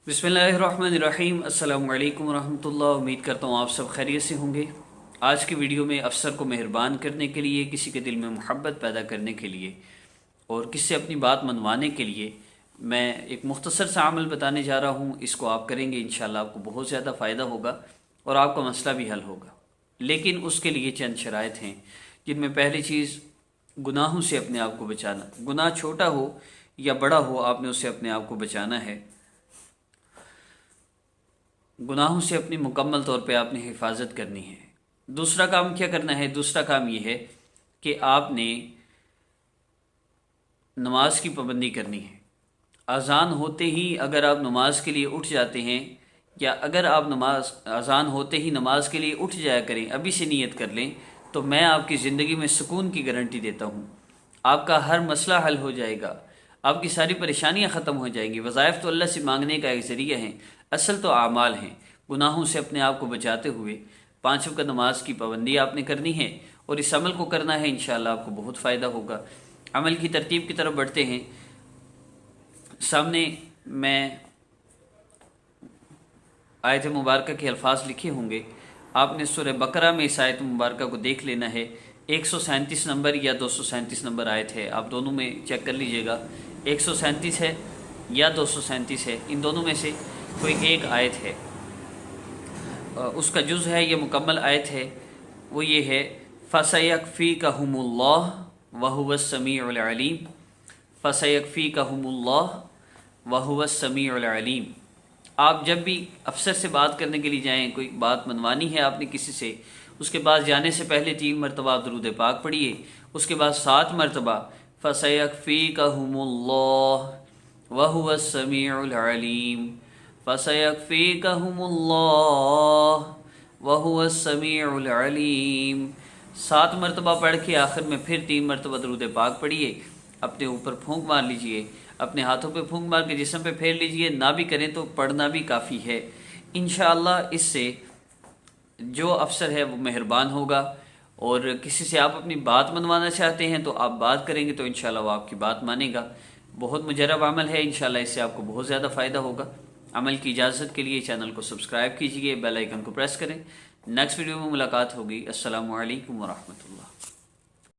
बिस्मिल्लाहिर्रहमानिर्रहीम। अस्सलामु अलैकुम वरहमतुल्लाह। उम्मीद करता हूँ आप सब खैरियत से होंगे। आज की वीडियो में अफसर को मेहरबान करने के लिए, किसी के दिल में मोहब्बत पैदा करने के लिए और किससे अपनी बात मनवाने के लिए मैं एक मुख्तसर सा अमल बताने जा रहा हूँ। इसको आप करेंगे इंशाल्लाह आपको बहुत ज़्यादा फ़ायदा होगा और आपका मसला भी हल होगा। लेकिन उसके लिए चंद शराइत हैं, जिनमें पहली चीज़ गुनाहों से अपने आप को बचाना। गुनाह छोटा हो या बड़ा हो, आपने उससे अपने आप को बचाना है। गुनाहों से अपनी मुकम्मल तौर पे आपने हिफाजत करनी है। दूसरा काम क्या करना है? दूसरा काम ये है कि आपने नमाज की पाबंदी करनी है। अज़ान होते ही अगर आप नमाज के लिए उठ जाते हैं, या अगर आप अज़ान होते ही नमाज के लिए उठ जाया करें, अभी से नीयत कर लें, तो मैं आपकी ज़िंदगी में सुकून की गारंटी देता हूँ। आपका हर मसला हल हो जाएगा, आपकी सारी परेशानियां ख़त्म हो जाएंगी। वज़ाइफ तो अल्लाह से मांगने का एक ज़रिया है, असल तो आमाल हैं। गुनाहों से अपने आप को बचाते हुए 5 वक्त नमाज की पाबंदी आपने करनी है और इस अमल को करना है। इंशाअल्लाह आपको बहुत फ़ायदा होगा। अमल की तरतीब की तरफ बढ़ते हैं। सामने मैं आयत मुबारक के अल्फाज लिखे होंगे, आपने सूरह बकरा में इस आयत मुबारक को देख लेना है। 137 नंबर या 237 नंबर आयत है, आप दोनों में चेक कर लीजिएगा। 137 है या 237 है, इन दोनों में से कोई एक आयत है। उसका जुज़ है, ये मुकम्मल आयत है। वो ये है, फ़सयकफ़ीकहुमुल्लाह वहुवस समीउल अलीम। फ़सयकफ़ीकहुमुल्लाह वहुवस समीउल अलीम। आप जब भी अफसर से बात करने के लिए जाएं, कोई बात मनवानी है आपने किसी से, उसके पास जाने से पहले 3 मरतबा दुरूद पाक पढ़िए। उसके बाद 7 मरतबा फ़सयकफ़ीकहुमुल्लाह वहुवस समीउल अलीम, फ़सयकफ़ीकहुमुल्लाह वहुवस समीउल अलीम। 7 मरतबा पढ़ के आखिर में फिर 3 मरतबा दुरूद पाक पढ़िए। अपने ऊपर फूंक मार लीजिए, अपने हाथों पे फूंक मार के जिस्म पे फेर लीजिए। ना भी करें तो पढ़ना भी काफ़ी है। इंशाअल्लाह इससे जो अफसर है वो मेहरबान होगा। और किसी से आप अपनी बात मनवाना चाहते हैं तो आप बात करेंगे तो इंशाअल्लाह वो आपकी बात मानेगा। बहुत मुजरब अमल है, इंशाअल्लाह इससे आपको बहुत ज़्यादा फ़ायदा होगा। अमल की इजाज़त के लिए चैनल को सब्सक्राइब कीजिए, बेल आइकन को प्रेस करें। नेक्स्ट वीडियो में मुलाकात होगी। अस्सलामु अलैकुम वरहमतुल्लाह।